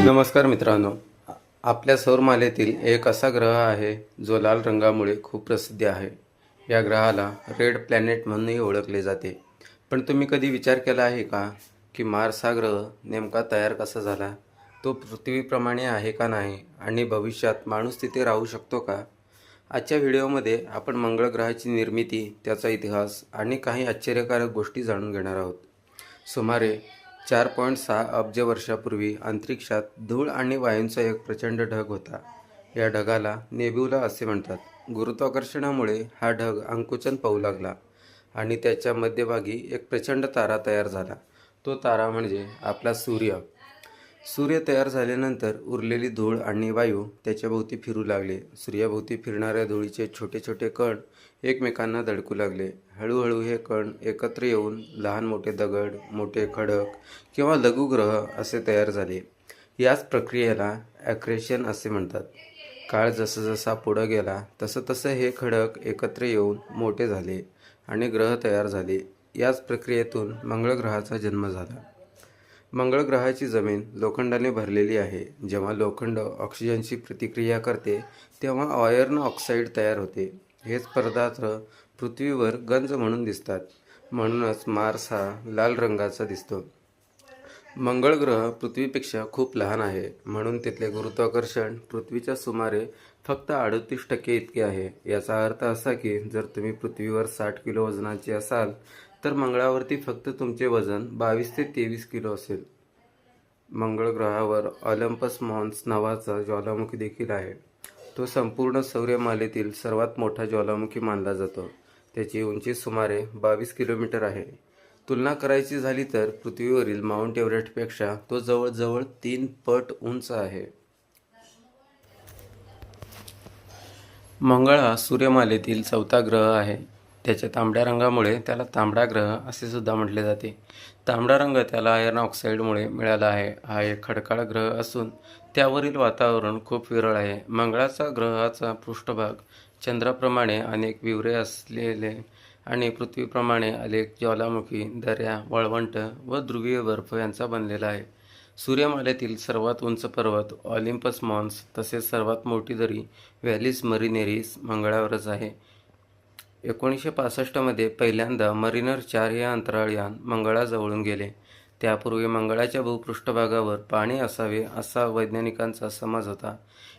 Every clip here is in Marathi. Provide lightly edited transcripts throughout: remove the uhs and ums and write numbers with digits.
नमस्कार मित्रांनो. आपल्या सौरमालेतील एक असा ग्रह आहे जो लाल रंगामुळे खूप प्रसिद्ध आहे. या ग्रहाला रेड प्लॅनेट म्हणूनही ओळखले जाते. पण तुम्ही कधी विचार केला आहे का की मार्स हा ग्रह नेमका तयार कसा झाला? तो पृथ्वीप्रमाणे आहे का नाही आणि भविष्यात माणूस तिथे राहू शकतो का? आजच्या व्हिडिओमध्ये आपण मंगळ ग्रहाची निर्मिती, त्याचा इतिहास आणि काही आश्चर्यकारक गोष्टी जाणून घेणार आहोत. सुमारे 4.6 अब्ज वर्षापूर्वी अंतरिक्षात धूळ आणि वायूंचा एक प्रचंड ढग होता. या ढगाला नेब्युला असे म्हणतात. गुरुत्वाकर्षणामुळे हा ढग आकुंचन पाहू लागला आणि त्याच्या मध्यभागी एक प्रचंड तारा तयार झाला. तो तारा म्हणजे आपला सूर्य. सूर्य तयार झाल्यानंतर उरलेली धूळ आणि वायू त्याच्याभोवती फिरू लागले. सूर्याभोवती फिरणाऱ्या धुळीचे छोटे छोटे कण एकमेकांना धडकू लागले. हळूहळू हे कण एकत्र येऊन लहान मोठे दगड, मोठे खडक किंवा लघुग्रह असे तयार झाले. याच प्रक्रियेला ॲक्रेशन असे म्हणतात. काळ जसजसा पुढे गेला तसं हे खडक एकत्र येऊन मोठे झाले आणि ग्रह तयार झाले. याच प्रक्रियेतून मंगळ ग्रहाचा जन्म झाला. मंगळ ग्रहाची जमीन लोखंडाने भरलेली आहे. जेव्हा लोखंड ऑक्सिजनशी प्रतिक्रिया करते तेव्हा आयर्न ऑक्साईड तयार होते. हेच पदार्थ पृथ्वीवर गंज म्हणून दिसतात. म्हणूनच मार्स हा लाल रंगाचा दिसतो. मंगळ ग्रह पृथ्वीपेक्षा खूप लहान आहे, म्हणून तिथले गुरुत्वाकर्षण पृथ्वीच्या सुमारे फक्त 38% इतके आहे. याचा अर्थ असा की जर तुम्ही पृथ्वीवर 60 किलो वजनाचे असाल तर मंगळावरती फक्त तुमचे वजन 22 ते 23 किलो असेल. मंगळ ग्रहावर ऑलिम्पस मॉन्स नावाचा ज्वालामुखी देखील आहे. तो संपूर्ण सौरमालेतील सर्वात मोठा ज्वालामुखी मानला जातो. त्याची उंची सुमारे 22 किलोमीटर आहे. तुलना करायची झाली तर पृथ्वीवरील माउंट एव्हरेस्टपेक्षा तो जवळजवळ 3 पट उंच आहे. मंगळ हा सूर्यमालेतील 4था ग्रह आहे. त्याच्या तांबड्या रंगामुळे त्याला तांबडा ग्रह असे सुद्धा म्हटले जाते. तांबडा रंग त्याला आयर्न ऑक्साईडमुळे मिळाला आहे. हा एक खडकाळ ग्रह असून त्यावरील वातावरण खूप विरळ आहे. मंगळाचा ग्रहाचा पृष्ठभाग चंद्राप्रमाणे अनेक विवरे असलेले आणि पृथ्वीप्रमाणे अनेक ज्वालामुखी, दऱ्या, वाळवंट व ध्रुवीय बर्फ यांचा बनलेला आहे. सूर्यमालेतील सर्वात उंच पर्वत ऑलिम्पस मॉन्स तसेच सर्वात मोठी दरी व्हॅलिस मरिनेरिस मंगळावरच आहे. 1965 मध्ये पहिल्यांदा मरिनर 4 हे अंतराळयान मंगळाजवळून गेले. त्यापूर्वी मंगळाच्या भूपृष्ठभागावर पाणी असावे असा वैज्ञानिकांचा समज होता.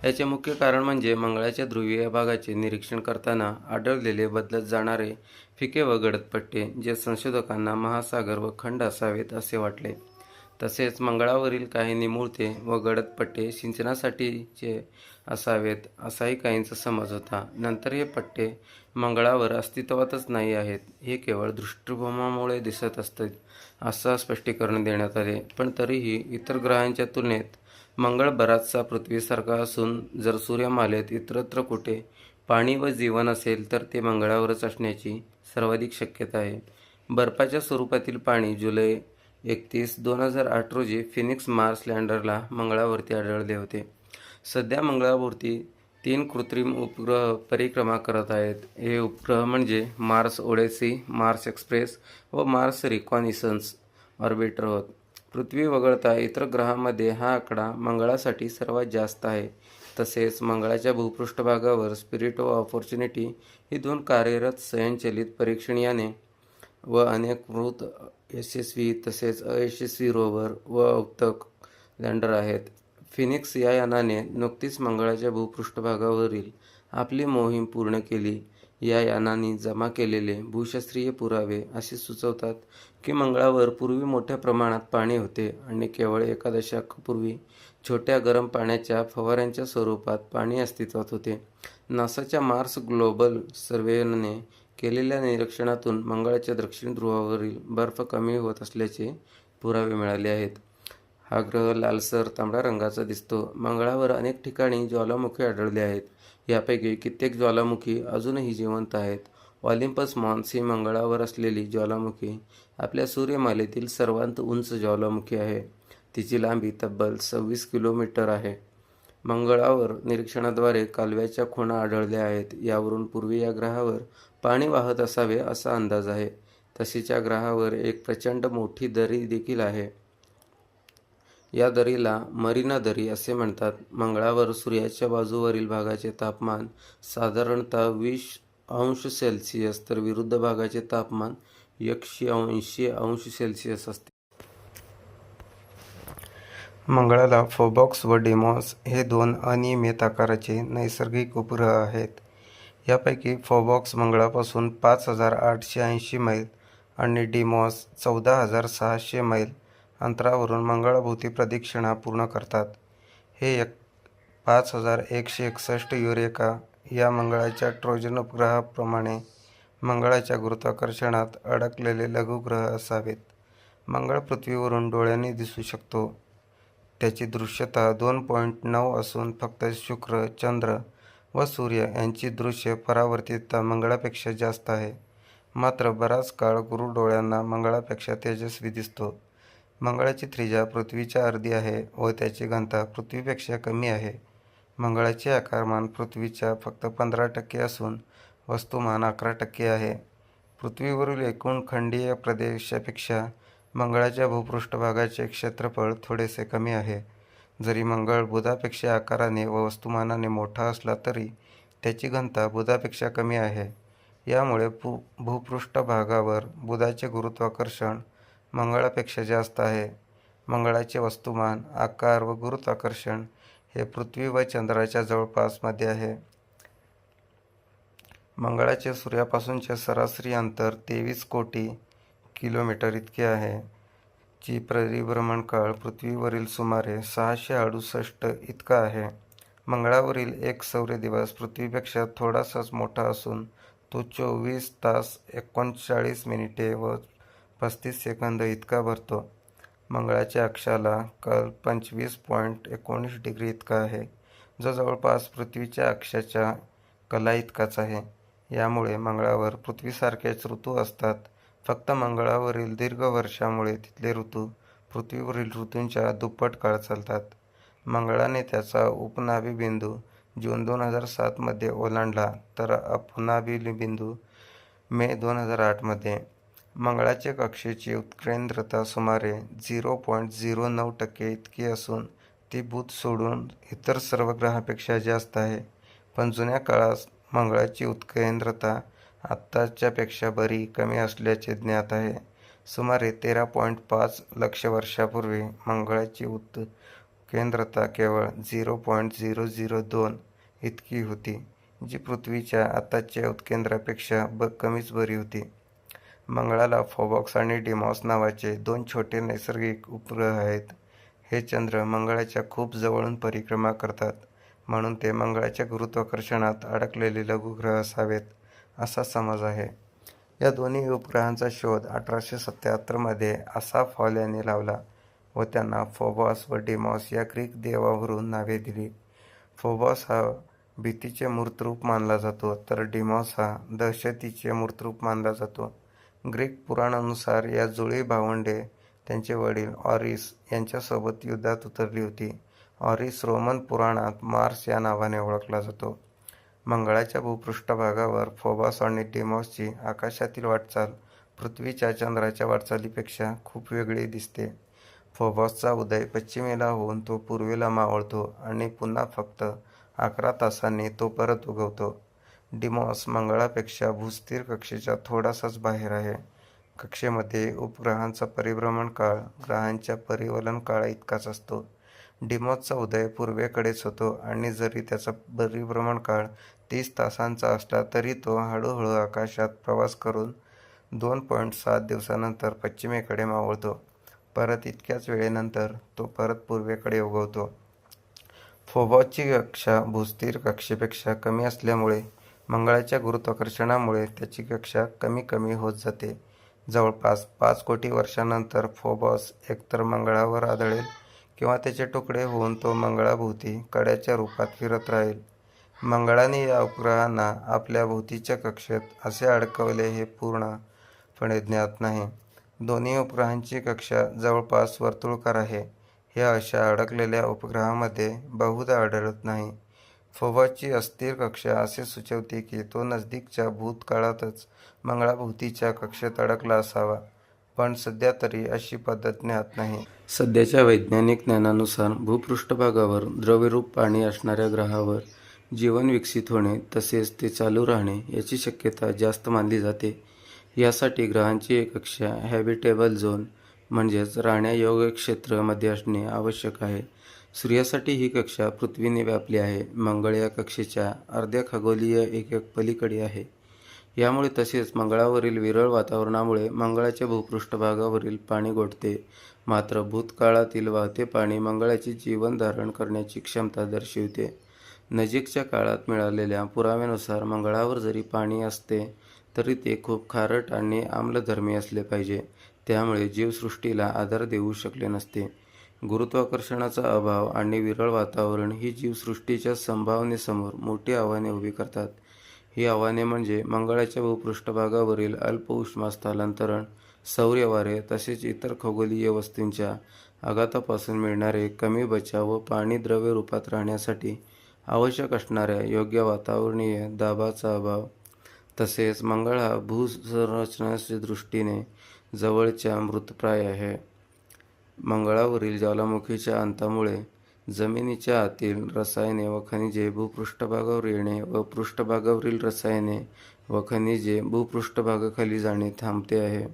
याचे मुख्य कारण म्हणजे मंगळाच्या ध्रुवीय भागाचे निरीक्षण करताना आढळलेले बदलत जाणारे फिके व गडद पट्टे, जे संशोधकांना महासागर व खंड असावेत असे वाटले. तसेच मंगळावरील काही निमुळते व गडद पट्टे सिंचनासाठीचे असावेत असाही काहींचा समज होता. नंतर हे पट्टे मंगळावर अस्तित्वातच नाही आहेत, हे केवळ दृष्टिभ्रमामुळे दिसत असतात असं स्पष्टीकरण देण्यात आले. पण तरीही इतर ग्रहांच्या तुलनेत मंगळ बराचसा पृथ्वीसारखा असून जर सूर्यमालेत इतरत्र कुठे पाणी व जीवन असेल तर ते मंगळावरच असण्याची सर्वाधिक शक्यता आहे. बर्फाच्या स्वरूपातील पाणी जुलै 31, 2008 रोजी फिनिक्स मार्स लँडरला मंगळावरती आढळले होते. सध्या मंगळावरती 3 कृत्रिम उपग्रह परिक्रमा करत आहेत. हे उपग्रह म्हणजे मार्स ओडेसी, मार्स एक्सप्रेस व मार्स रिकॉनिसन्स ऑर्बिटर होत. पृथ्वी वगळता इतर ग्रहांमध्ये हा आकडा मंगळासाठी सर्वात जास्त आहे. तसेच मंगळाच्या भूपृष्ठभागावर स्पिरिट ऑफ ऑपॉर्च्युनिटी ही 2 कार्यरत स्वयंचलित परीक्षण याने व अनेक मृत, यशस्वी तसेच अयशस्वी रोवर व अवतक लँडर आहेत. फिनिक्स या यानाने नुकतीच मंगळाच्या भूपृष्ठभागावरील आपली मोहीम पूर्ण केली. या यानाने जमा केलेले भूशास्त्रीय पुरावे असे सुचवतात की मंगळावर पूर्वी मोठ्या प्रमाणात पाणी होते आणि केवळ एका दशकापूर्वी छोट्या गरम पाण्याच्या फवाऱ्यांच्या स्वरूपात पाणी अस्तित्वात होते. नासाच्या मार्स ग्लोबल सर्वेयरने केलेल्या निरीक्षणातून मंगळाच्या दक्षिण ध्रुवावरील बर्फ कमी होत असल्याचे पुरावे मिळाले आहेत. हा ग्रह लालसर तांबड्या रंगाचा दिसतो. मंगळावर अनेक ठिकाणी ज्वालामुखी आढळले आहेत. यापैकी कित्येक ज्वालामुखी अजूनही जिवंत आहेत. ऑलिम्पस मॉन्स ही मंगळावर असलेली ज्वालामुखी आपल्या सूर्यमालेतील सर्वात उंच ज्वालामुखी आहे. तिची लांबी तब्बल 26 किलोमीटर आहे. मंगळावर निरीक्षणाद्वारे कालव्याच्या खुणा आढळल्या आहेत. यावरून पूर्वी या ग्रहावर पाणी वाहत असावे असा अंदाज आहे. तसेच या ग्रहावर एक प्रचंड मोठी दरी देखील आहे. या दरीला मरिना दरी असे म्हणतात. मंगळावर सूर्याच्या बाजूवरील भागाचे तापमान साधारणतः 20°C तर विरुद्ध भागाचे तापमान 180°C असते. मंगळाला फोबॉक्स व डिमॉस हे दोन अनियमित आकाराचे नैसर्गिक उपग्रह आहेत. यापैकी फोबॉक्स मंगळापासून 5,880 मैल आणि डिमॉस 14,600 मैल अंतरावरून मंगळाभोवती प्रदक्षिणा पूर्ण करतात. हे 5,161 युरेका या मंगळाच्या ट्रोजन उपग्रहाप्रमाणे मंगळाच्या गुरुत्वाकर्षणात अडकलेले लघुग्रह असावेत. मंगळ पृथ्वीवरून डोळ्यांनी दिसू शकतो. त्याची दृश्यता 2.9 असून फक्त शुक्र, चंद्र व सूर्य यांची दृश्य परावर्तितता मंगळापेक्षा जास्त आहे. मात्र बराच काळ गुरू डोळ्यांना मंगळापेक्षा तेजस्वी दिसतो. मंगळाची त्रिज्या पृथ्वीच्या अर्धी आहे व त्याची घनता पृथ्वीपेक्षा कमी आहे. मंगळाचे आकारमान पृथ्वीच्या फक्त 15% असून वस्तुमान 11% आहे. पृथ्वीवरील एकूण खंडीय प्रदेशापेक्षा मंगळाच्या भूपृष्ठभागाचे क्षेत्रफळ थोडेसे कमी आहे. जरी मंगळ बुधापेक्षा आकाराने व वस्तुमानाने मोठा असला तरी त्याची घनता बुधापेक्षा कमी आहे. यामुळे भूपृष्ठभागावर बुधाचे गुरुत्वाकर्षण मंगळापेक्षा जास्त आहे. मंगळाचे वस्तुमान, आकार व गुरुत्वाकर्षण हे पृथ्वी व चंद्राच्या जवळपास मध्ये आहे. मंगळाचे सूर्यापासूनचे सरासरी अंतर 23 कोटी किलोमीटर इतके आहे. ची परिभ्रमण काळ पृथ्वीवरील सुमारे 668 इतका आहे. मंगळावरील एक सौर दिवस पृथ्वीपेक्षा थोडासाच मोठा असून तो 24 तास 39 मिनिटे व 35 सेकंद इतका भरतो. मंगळाच्या अक्षाला कल 25.19 डिग्री इतका आहे, जो जवळपास पृथ्वीच्या अक्षाच्या कला इतकाच आहे. यामुळे मंगळावर पृथ्वीसारखेच ऋतू असतात. फक्त मंगळावरील दीर्घ वर्षामुळे तिथले ऋतू पृथ्वीवरील ऋतूंच्या दुप्पट काळ चालतात. मंगळाने त्याचा उपनाभी बिंदू जून 2007 मध्ये ओलांडला तर अपनाभी बिंदू मे 2008 मध्ये. मंगळाच्या कक्षेची उत्केंद्रता सुमारे 0.09% इतकी असून ती बुध सोडून इतर सर्व ग्रहांपेक्षा जास्त आहे. पण जुन्या काळात मंगळाची उत्केंद्रता आत्ताच्यापेक्षा बरी कमी असल्याचे ज्ञात आहे. सुमारे 13.5 लक्ष वर्षापूर्वी मंगळाची उत्केंद्रता केवळ 0.002 इतकी होती, जी पृथ्वीच्या आताच्या उत्केंद्रापेक्षा कमीच बरी होती. मंगळाला फोबॉक्स आणि डिमॉस नावाचे दोन छोटे नैसर्गिक उपग्रह आहेत. हे चंद्र मंगळाच्या खूप जवळून परिक्रमा करतात, म्हणून ते मंगळाच्या गुरुत्वाकर्षणात अडकलेले लघुग्रह असावेत, असा समज आहे. या दोन्ही उपग्रहांचा शोध 1877 मध्ये आसाफ हॉल यांनी लावला व त्यांना फोबॉस व डिमॉस या ग्रीक देवावरून नावे दिली. फोबॉस हा भीतीचे मूर्तरूप मानला जातो तर डिमॉस हा दहशतीचे मूर्तरूप मानला जातो. ग्रीक पुराणानुसार या जुळी भावंडे त्यांचे वडील ऑरिस यांच्यासोबत युद्धात उतरली होती. ऑरिस रोमन पुराणात मार्स या नावाने ओळखला जातो. मंगळाच्या भूपृष्ठभागावर फोबॉस आणि डिमॉसची आकाशातील वाटचाल पृथ्वीच्या चंद्राच्या वाटचालीपेक्षा खूप वेगळी दिसते. फोबॉसचा उदय पश्चिमेला होऊन तो पूर्वेला मावळतो आणि पुन्हा फक्त 11 तासांनी तो परत उगवतो. डिमॉस मंगळापेक्षा भूस्थिर कक्षेच्या थोडासाच बाहेर आहे. कक्षेमध्ये उपग्रहांचा परिभ्रमण काळ ग्रहांच्या परिवलन काळा इतकाच असतो. डिमॉसचा उदय पूर्वेकडेच होतो आणि जरी त्याचा परिभ्रमण काळ 30 तासांचा असला तरी तो हळूहळू आकाशात प्रवास करून 2.7 दिवसानंतर पश्चिमेकडे मावळतो. परत इतक्याच वेळेनंतर तो परत पूर्वेकडे उगवतो. फोबॉसची कक्षा भूस्थिर कक्षेपेक्षा कमी असल्यामुळे मंगळाच्या गुरुत्वाकर्षणामुळे त्याची कक्षा कमी कमी होत जाते. जवळपास 5 कोटी वर्षांनंतर फोबॉस एकतर मंगळावर आदळेल किंवा त्याचे तुकडे होऊन तो मंगळाभोवती कड्याच्या रूपात फिरत राहील. मंगळाने या उपग्रहांना आपल्या भोवतीच्या कक्षेत असे अडकवले हे पूर्णपणे ज्ञात नाही. दोन्ही उपग्रहांची कक्षा जवळपास वर्तुळाकार आहे. हे अशा अडकलेल्या उपग्रहांमध्ये बहुधा आढळत नाही. फोबॉसची अस्थिर कक्षा असे सुचवते की तो नजीकच्या भूतकाळातच मंगळाभोवतीच्या कक्षेत अडकला असावा, पण सध्या तरी अशी पद्धत ज्ञात नाही. सध्याच्या वैज्ञानिक ज्ञानानुसार भूपृष्ठभागावर द्रवरूप पाणी असणाऱ्या ग्रहावर जीवन विकसित होणे तसेच ते चालू राहणे याची शक्यता जास्त मानली जाते. यासाठी ग्रहांची एक कक्षा हॅबिटेबल झोन म्हणजेच राहण्यायोग्य क्षेत्र मध्ये असणे आवश्यक आहे. सूर्यासाठी ही कक्षा पृथ्वीने व्यापली आहे. मंगळ या कक्षेच्या अर्ध्या खगोलीय एकक पलीकडे आहे. यामुळे तसेच मंगळावरील विरळ वातावरणामुळे मंगळाच्या भूपृष्ठभागावरील पाणी गोठते. मात्र भूतकाळातील वाहते पाणी मंगळाची जीवन धारण करण्याची क्षमता दर्शविते. नजीकच्या काळात मिळालेल्या पुराव्यानुसार मंगळावर जरी पाणी असते तरी ते खूप खारट आणि आम्लधर्मी असले पाहिजे. त्यामुळे जीवसृष्टीला आधार देऊ शकले नसते. गुरुत्वाकर्षणाचा अभाव आणि विरळ वातावरण ही जीवसृष्टीच्या संभावनेसमोर मोठी आव्हाने उभी करतात. ही आव्हाने म्हणजे मंगळाच्या भूपृष्ठभागावरील अल्प उष्मा स्थलांतरण, सौर वारे तसेच इतर खगोलीय वस्तूंच्या आघातापासून मिळणारे कमी बचाव व पाणी द्रव्य रूपात राहण्यासाठी आवश्यक असणाऱ्या योग्य वातावरणीय दाबाचा अभाव. तसेच मंगळ हा भूसंरचनेच्या दृष्टीने जवळच्या मृतप्राय आहे. मंगळावरील ज्वालामुखीच्या अंतामुळे जमिनीच्या आतील रसायने व खनिजे भूपृष्ठभागावर येणे व पृष्ठभागावरील रसायने व खनिजे भूपृष्ठभागाखाली जाणे थांबते आहे.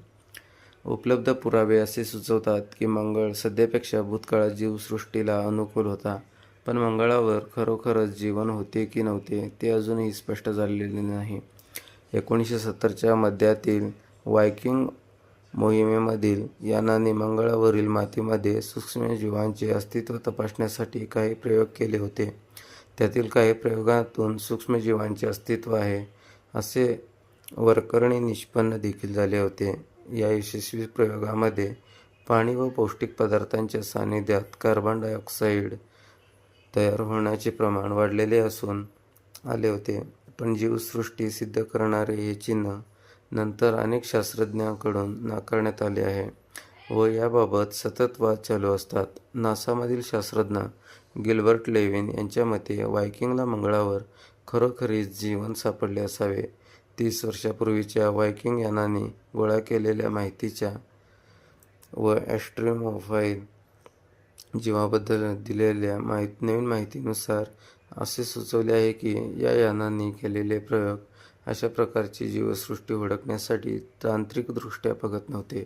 उपलब्ध पुरावे असे सुचवतात की मंगळ सध्यापेक्षा भूतकाळात जीवसृष्टीला अनुकूल होता, पण मंगळावर खरोखरच जीवन होते की नव्हते ते अजूनही स्पष्ट झालेले नाही. 1970च्या मध्यातील वायकिंग मोहिमेमधील यानाने मंगळावरील मातीमध्ये सूक्ष्मजीवांचे अस्तित्व तपासण्यासाठी काही प्रयोग केले होते. त्यातील काही प्रयोगातून सूक्ष्मजीवांचे अस्तित्व आहे असे वरकरणी निष्पन्न देखील झाले होते. या यशस्वी प्रयोगामध्ये पाणी व पौष्टिक पदार्थांच्या सानिध्यात कार्बन डायऑक्साईड तयार होण्याचे प्रमाण वाढलेले असून आले होते. पण जीवसृष्टी सिद्ध करणारे हे चिन्ह नंतर अनेक शास्त्रज्ञांकडून नाकारण्यात आले आहे व याबाबत सतत वाद चालू असतात. नासामधील शास्त्रज्ञ गिल्बर्ट लेविन यांच्या मते वायकिंगला मंगळावर खरोखरीच जीवन सापडले असावे. 30 वर्षापूर्वीच्या वायकिंग यानाने गोळा केलेल्या माहितीच्या व ॲस्ट्रोमोफाईल जीवाबद्दल दिलेल्या नवीन माहितीनुसार असे सुचवले आहे की या यानांनी केलेले प्रयोग अशा प्रकारची जीवसृष्टी ओळखण्यासाठी तांत्रिकदृष्ट्या बघत नव्हते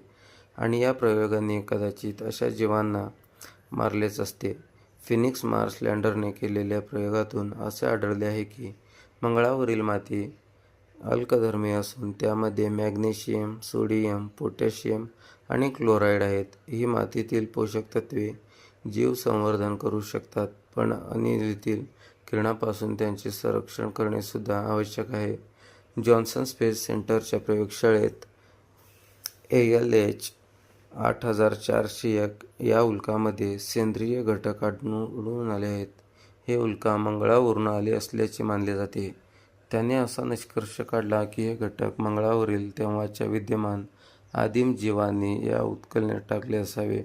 आणि या प्रयोगांनी कदाचित अशा जीवांना मारलेच असते. फिनिक्स मार्स लँडरने केलेल्या प्रयोगातून असे आढळले आहे की मंगळावरील माती अल्कधर्मी असून त्यामध्ये मॅग्नेशियम, सोडियम, पोटॅशियम आणि क्लोराईड आहेत. ही मातीतील पोषक तत्वे जीव संवर्धन करू शकतात, पण अनिलीतील किरणापासून त्यांचे संरक्षण करणे सुद्धा आवश्यक आहे. जॉन्सन स्पेस सेंटरच्या प्रयोगशाळेत ALH 8401 या उल्कामध्ये सेंद्रिय घटक आढळून आले आहेत. हे उल्का मंगळावरून आले असल्याचे मानले जाते. त्याने असा निष्कर्ष काढला की हे घटक मंगळावरील तेव्हाच्या विद्यमान आदिम जीवांनी या उत्खननात टाकले असावे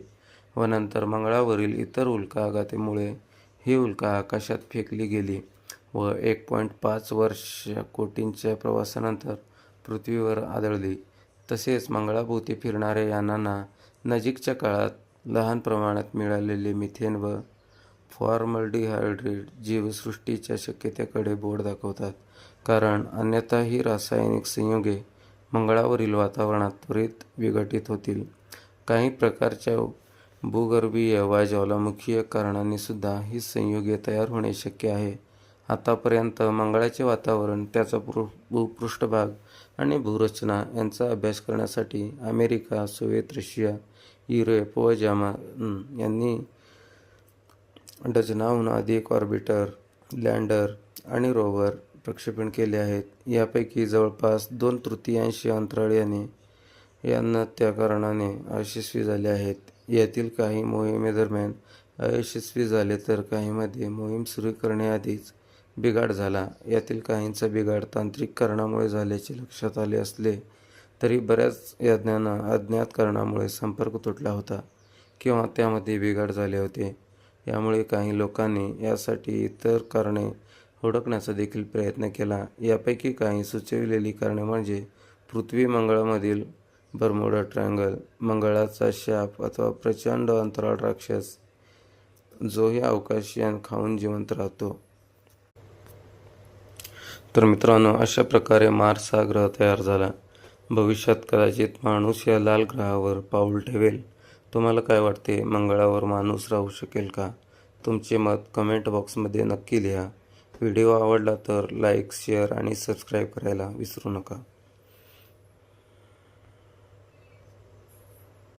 व नंतर मंगळावरील इतर उल्का आघातामुळे ही उल्का आकाशात फेकली गेली व 1.5 वर्ष कोटींच्या प्रवासानंतर पृथ्वीवर आदळली. तसेच मंगळाभोवती फिरणाऱ्या यानांना नजीकच्या काळात लहान प्रमाणात मिळालेले मिथेन व फॉर्मल्डिहाइड जीवसृष्टीच्या शक्यतेकडे बोट दाखवतात, कारण अन्यथा ही रासायनिक संयुगे मंगळावरील वातावरणात त्वरित विघटित होतील. काही प्रकारच्या भूगर्भीय वा ज्वालामुखीय कारणांनी सुद्धा ही संयुगे तयार होणे शक्य आहे. आतापर्यंत मंगळाचे वातावरण, त्याचा भूपृष्ठभाग आणि भूरचना यांचा अभ्यास करण्यासाठी अमेरिका, सोव्हिएत रशिया, युरोप व जर्मन यांनी डझनाहून अधिक ऑर्बिटर, लँडर आणि रोव्हर प्रक्षेपण केले आहेत. यापैकी जवळपास 2/3 अंतराळयाने यांना त्या कारणाने अयशस्वी झाले आहेत. यातील काही मोहिमेदरम्यान अयशस्वी झाले तर काहींमध्ये मोहीम सुरू करण्याआधीच बिघाड झाला. यातील काहींचा बिघाड तांत्रिक कारणामुळे झाल्याचे लक्षात आले असले तरी बऱ्याच यानांना अज्ञात कारणामुळे संपर्क तुटला होता किंवा त्यामध्ये बिघाड झाले होते. यामुळे काही लोकांनी यासाठी इतर कारणे हुडकण्याचा देखील प्रयत्न केला. यापैकी काही सुचविलेली कारणे म्हणजे पृथ्वी मंगळामधील बर्मुडा ट्रायंगल, मंगळाचा शाप अथवा प्रचंड अंतराळ राक्षस, जोही अवकाशयान खाऊन जिवंत राहतो. तर मित्रांनो, अशा प्रकारे मार्स हा ग्रह तयार झाला. भविष्यात कदाचित माणूस या लाल ग्रहावर पाऊल ठेवेल. तुम्हाला काय वाटते, मंगळावर माणूस राहू शकेल का? तुमचे मत कमेंट बॉक्समध्ये नक्की लिहा. व्हिडिओ आवडला तर लाईक, शेअर आणि सबस्क्राईब करायला विसरू नका.